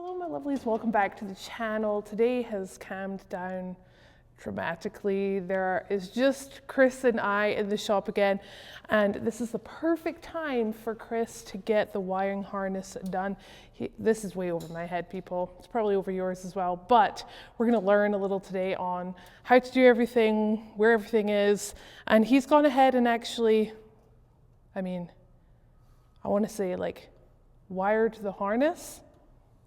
Hello my lovelies, welcome back to the channel. Today has calmed down dramatically. There is just Kris and I in the shop again, and this is the perfect time for Kris to get the wiring harness done. This is way over my head, people. It's probably over yours as well, but we're going to learn a little today on how to do everything, where everything is, and he's gone ahead and actually, I want to say like wired the harness.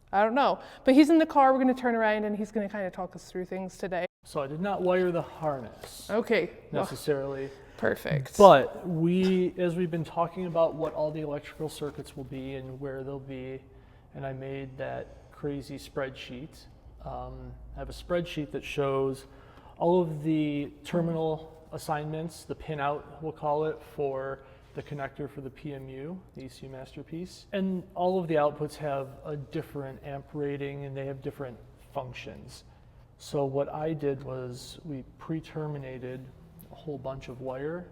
I don't know, but he's in the car. We're going to turn around and he's going to kind of talk us through things today. So I did not wire the harness. Okay. Necessarily. Perfect. But as we've been talking about what all the electrical circuits will be and where they'll be, and I made that crazy spreadsheet. I have a spreadsheet that shows all of the terminal assignments, the pin out, we'll call it, for the connector for the PMU, the ECU masterpiece. And all of the outputs have a different amp rating and they have different functions. So what I did was we pre-terminated a whole bunch of wire,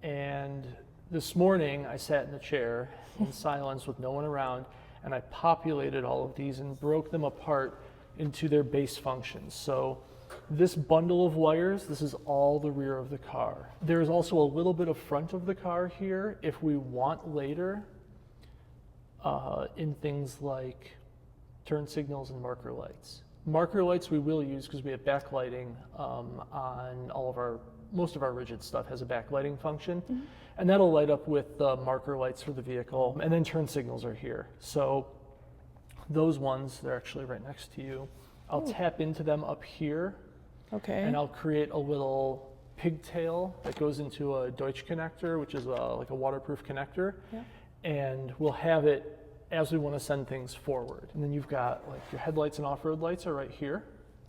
and this morning I sat in the chair in silence with no one around, and I populated all of these and broke them apart into their base functions. So this bundle of wires, this is all the rear of the car. There's also a little bit of front of the car here if we want later in things like turn signals and marker lights. Marker lights we will use because we have backlighting on most of our rigid stuff has a backlighting function. Mm-hmm. And that'll light up with the marker lights for the vehicle. And then turn signals are here. So those ones, they're actually right next to you. I'll tap into them up here. Okay. And I'll create a little pigtail that goes into a Deutsch connector, which is like a waterproof connector. Yeah. And we'll have it as we want to send things forward. And then you've got like your headlights and off-road lights are right here.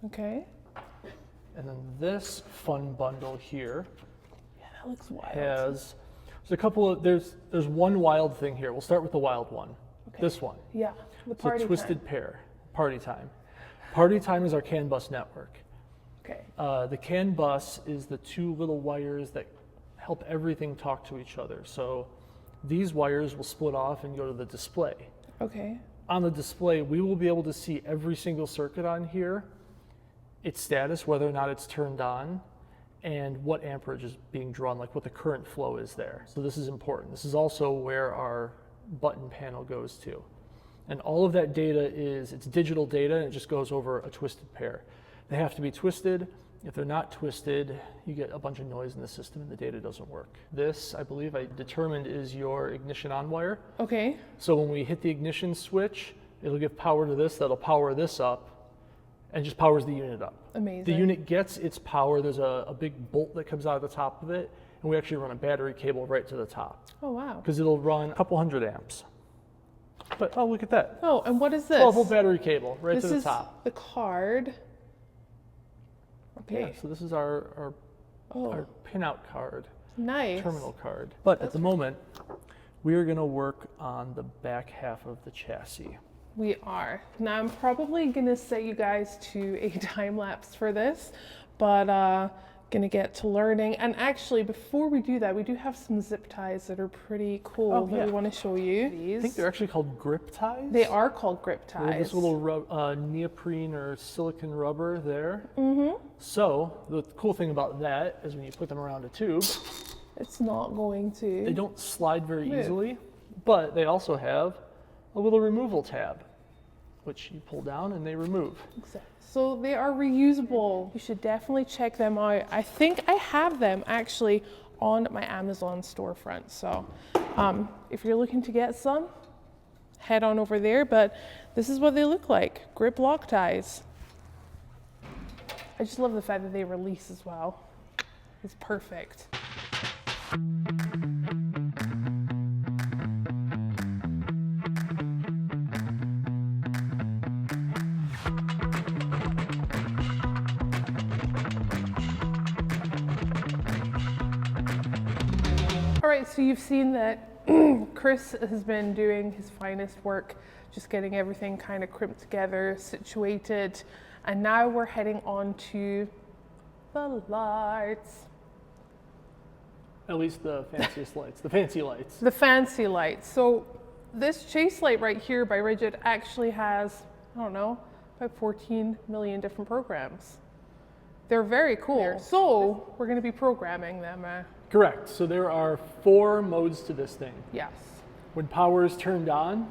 Okay. And then this fun bundle here that looks wild. There's a couple of, there's one wild thing here. We'll start with the wild one. Okay. This one. Yeah, the it's party a twisted time. pair, party time. Party time is our CAN bus network. Okay. The CAN bus is the two little wires that help everything talk to each other. So these wires will split off and go to the display. Okay. On the display, we will be able to see every single circuit on here, its status, whether or not it's turned on, and what amperage is being drawn, like what the current flow is there. So this is important. This is also where our button panel goes to. And all of that data it's digital data, and it just goes over a twisted pair. They have to be twisted. If they're not twisted, you get a bunch of noise in the system and the data doesn't work. This, I believe I determined, is your ignition on wire. Okay. So when we hit the ignition switch, it'll give power to this, that'll power this up, and just powers the unit up. Amazing. The unit gets its power. There's a big bolt that comes out of the top of it, and we actually run a battery cable right to the top. Oh, wow. Because it'll run a couple hundred amps. But, oh, look at that. Oh, and what is this? 12-volt battery cable right to the top. This is the card. Okay. Yeah, so this is our pinout card. Nice. Terminal card. But at the moment, we are going to work on the back half of the chassis. We are. Now I'm probably going to set you guys to a time lapse for this, but going to get to learning. And actually, before we do that, we do have some zip ties that are pretty cool that we want to show you. These. I think they're actually called grip ties. They are called grip ties. They have this little neoprene or silicone rubber there. Mm-hmm. So the cool thing about that is when you put them around a tube, it's not going to. They don't slide very easily, but they also have a little removal tab, which you pull down and they remove. Exactly. So they are reusable. You should definitely check them out. I think I have them actually on my Amazon storefront. So if you're looking to get some, head on over there. But this is what they look like, grip lock ties. I just love the fact that they release as well. It's perfect. All right, so you've seen that Kris has been doing his finest work, just getting everything kind of crimped together, situated, and now we're heading on to the lights. At least the fanciest lights, the fancy lights. The fancy lights. So this chase light right here by Rigid actually has, I don't know, about 14 million different programs. They're very cool. So we're going to be programming them. Correct. So there are 4 modes to this thing. Yes. When power is turned on,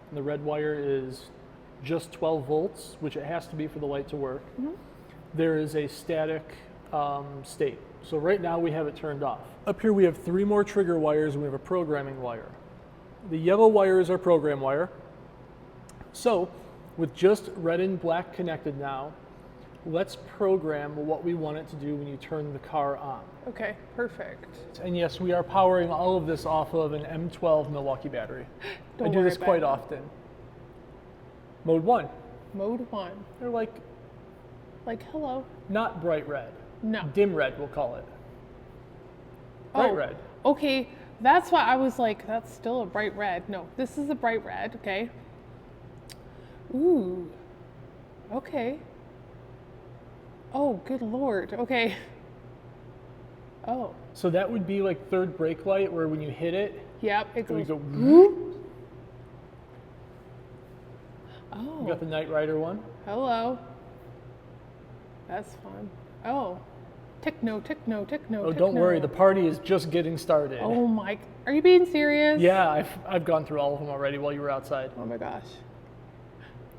and the red wire is just 12 volts, which it has to be for the light to work, there is a static state. So right now we have it turned off. Up here we have 3 more trigger wires and we have a programming wire. The yellow wire is our program wire. So with just red and black connected now, let's program what we want it to do when you turn the car on. Okay, perfect. And yes, we are powering all of this off of an M12 Milwaukee battery. I do this quite often. Mode 1. Mode 1. They're like hello. not bright red. No. Dim red, we'll call it. Bright red. Okay, that's why I was like, that's still a bright red. No, this is a bright red, okay. Ooh, okay. Oh, good Lord, okay. Oh. So that would be like third brake light where when you hit it, Yep, it goes. go whoop. Oh. You got the Knight Rider one. Hello. That's fun. Oh. Techno. Oh, don't worry, the party is just getting started. Oh my, are you being serious? Yeah, I've gone through all of them already while you were outside. Oh my gosh.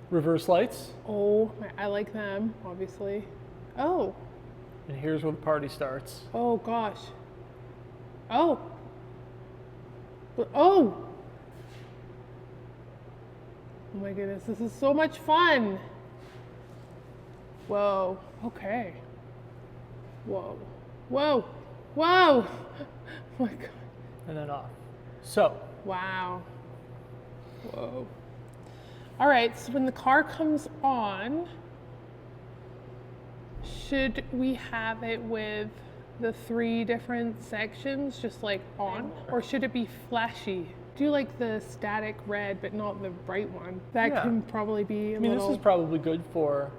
Reverse lights. Oh, I like them, obviously. Oh. And here's where the party starts. Oh gosh. Oh. Oh. Oh my goodness, this is so much fun. Whoa, okay. Whoa, whoa, whoa. Oh my God. And then off. So. Wow. Whoa. All right, so when the car comes on, should we have it with the 3 different sections, just like on, or should it be flashy? Do like the static red, but not the bright one. That can probably be a little... this is probably good for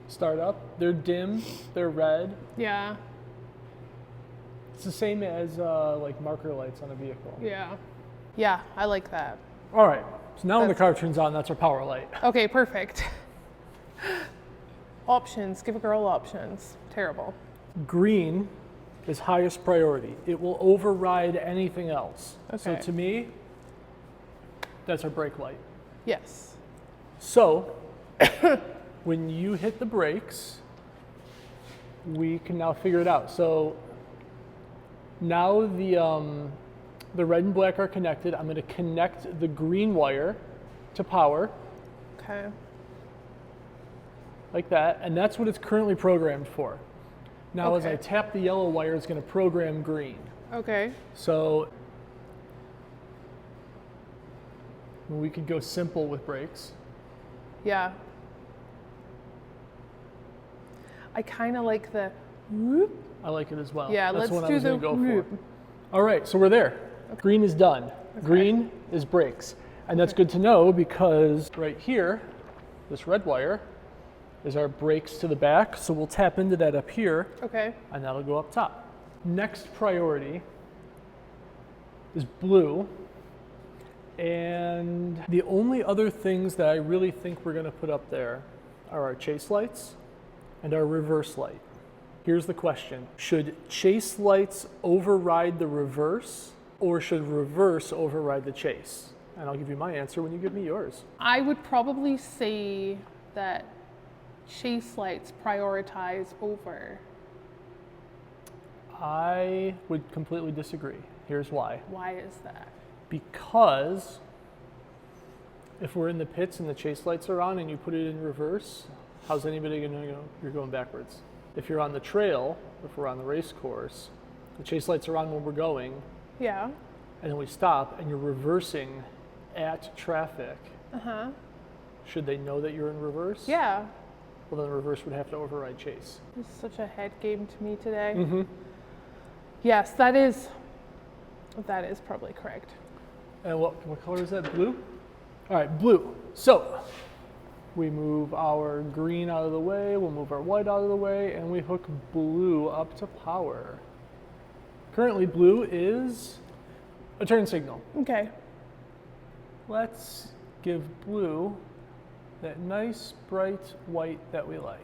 startup. They're dim, they're red. Yeah. It's the same as like marker lights on a vehicle. Yeah. Yeah, I like that. All right, so now when the car turns on, that's our power light. Okay, perfect. Options, give a girl options. Terrible. Green is highest priority. It will override anything else. So Okay. to me, that's our brake light. Yes. So when you hit the brakes, we can now figure it out. So now the red and black are connected. I'm going to connect the green wire to power. Okay. Like that, and that's what it's currently programmed for. Now as I Okay. tap the yellow wire, it's going to program green. Okay. So we could go simple with brakes. Yeah. I kind of like the whoop. I like it as well. Yeah, That's let's what I do was the going to go whoop. for. All right, so we're there. Green is done. Green is brakes. And that's good to know because right here, this red wire is our brakes to the back. So we'll tap into that up here. Okay. And that'll go up top. Next priority is blue. And the only other things that I really think we're going to put up there are our chase lights and our reverse light. Here's the question. Should chase lights override the reverse, or should reverse override the chase? And I'll give you my answer when you give me yours. I would probably say that chase lights prioritize over. I would completely disagree. Here's why. Why is that? Because if we're in the pits and the chase lights are on and you put it in reverse, how's anybody going to know you're going backwards? If you're on the trail, if we're on the race course, the chase lights are on when we're going, Yeah. and then we stop and you're reversing at traffic. Uh-huh. Should they know that you're in reverse? Yeah. Well, then reverse would have to override chase. This is such a head game to me today. Mm-hmm. Yes, that is probably correct. And what color is that? Blue? All right, blue. So we move our green out of the way, we'll move our white out of the way, and we hook blue up to power. Currently, blue is a turn signal. Okay. let's give blue that nice bright white that we like.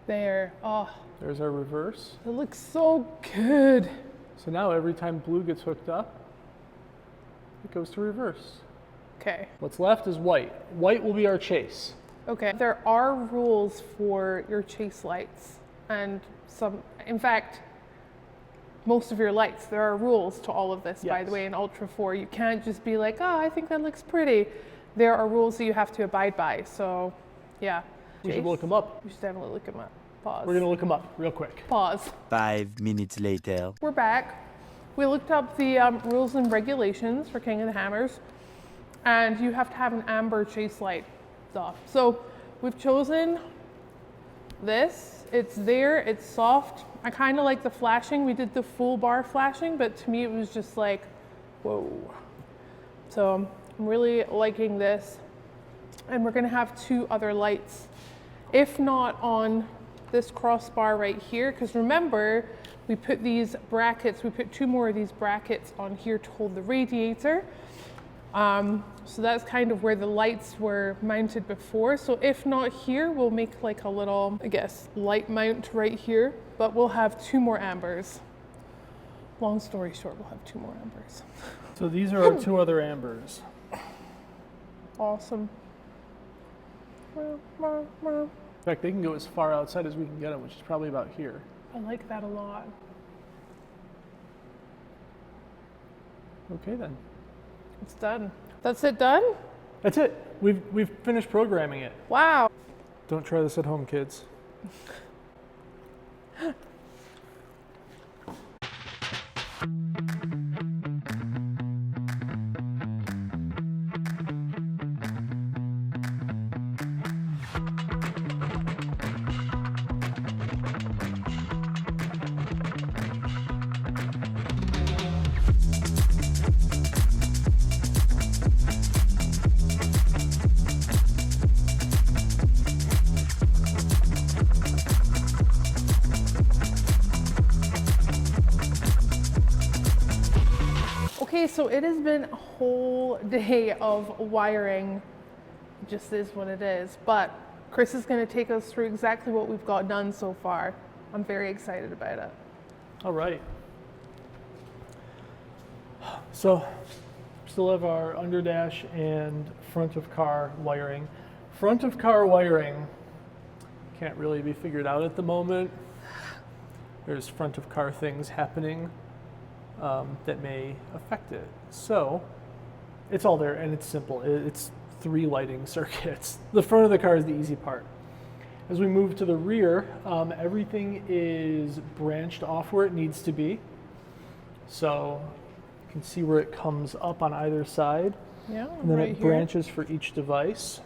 There. Oh, There's our reverse. it looks so good. So now every time blue gets hooked up, it goes to reverse. Okay. What's left is white. White will be our chase. Okay. There are rules for your chase lights, and in fact, most of your lights. There are rules to all of this, by the way, in Ultra 4. You can't just be like, oh, I think that looks pretty. There are rules that you have to abide by. So, yeah. We should look them up. We should definitely look them up. Pause. We're going to look them up real quick. Pause. 5 minutes later. We're back. We looked up the rules and regulations for King of the Hammers, and you have to have an amber chase light off. So we've chosen this. It's there, it's soft. I kind of like the flashing. We did the full bar flashing, but to me it was just like, whoa. So I'm really liking this. And we're gonna have 2 other lights, if not on this crossbar right here, because remember, we put these brackets, we put 2 more of these brackets on here to hold the radiator. So that's kind of where the lights were mounted before. So if not here, we'll make like a little, I guess, light mount right here, but we'll have 2 more ambers. Long story short, we'll have 2 more ambers. So these are our 2 other ambers. Awesome. In fact, they can go as far outside as we can get them, which is probably about here. I like that a lot. Okay then. It's done. That's it done? That's it. We've finished programming it. Wow. Don't try this at home, kids. Okay, so it has been a whole day of wiring. It just is what it is. But Kris is going to take us through exactly what we've got done so far. I'm very excited about it. All right. So still have our underdash and front of car wiring. Front of car wiring can't really be figured out at the moment. There's front of car things happening that may affect it. So it's all there and it's simple. It's 3 lighting circuits. The front of the car is the easy part. As we move to the rear, everything is branched off where it needs to be. So you can see where it comes up on either side. Yeah, And then right it here. branches for each device.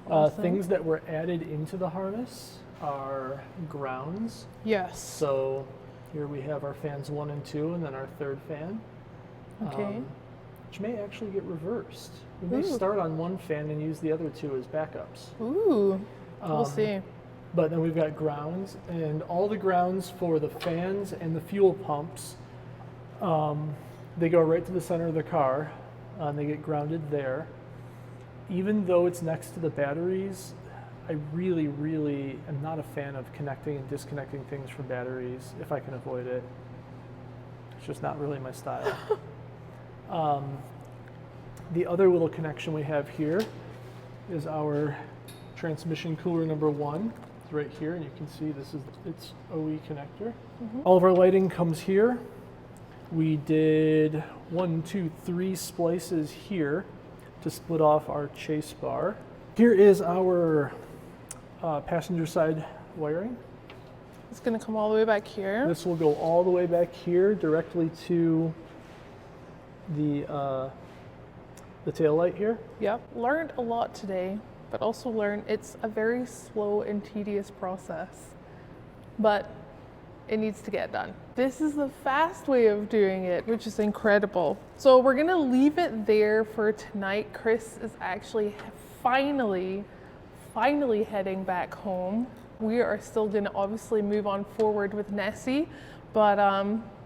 Awesome. Things that were added into the harness are grounds. Yes. So here we have our fans 1 and 2, and then our 3rd fan. Okay. Which may actually get reversed. We may Ooh. start on 1 fan and use the other 2 as backups. Ooh, we'll see. But then we've got grounds, and all the grounds for the fans and the fuel pumps, they go right to the center of the car, and they get grounded there. Even though it's next to the batteries, I really, really am not a fan of connecting and disconnecting things from batteries if I can avoid it. It's just not really my style. The other little connection we have here is our transmission cooler number 1. It's right here, and you can see this is its OE connector. All of our lighting comes here. We did 1, 2, 3 splices here to split off our chase bar. Here is our passenger side wiring. It's going to come all the way back here. This will go all the way back here directly to the tail light here. Yep. Learned a lot today, but also learned it's a very slow and tedious process. But it needs to get done. This is the fast way of doing it, which is incredible. So we're gonna leave it there for tonight. Kris is actually finally heading back home. We are still gonna obviously move on forward with Nessie, but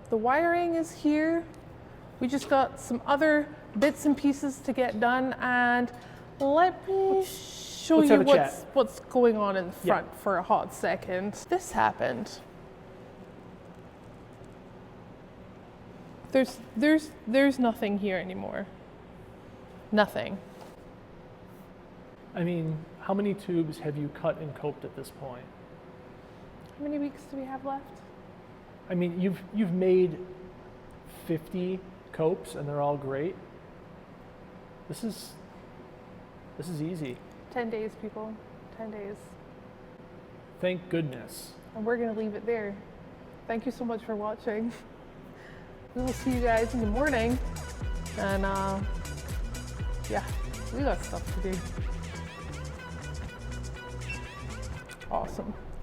the wiring is here. We just got some other bits and pieces to get done, and let me show let's you have a chat. what's going on in the Yeah. front for a hot second. This happened. There's nothing here anymore. Nothing. I mean, how many tubes have you cut and coped at this point? How many weeks do we have left? I mean, you've made 50 copes and they're all great. This is easy. 10 days, people. 10 days. Thank goodness. And we're gonna leave it there. Thank you so much for watching. We will see you guys in the morning. And yeah, we got stuff to do. Awesome.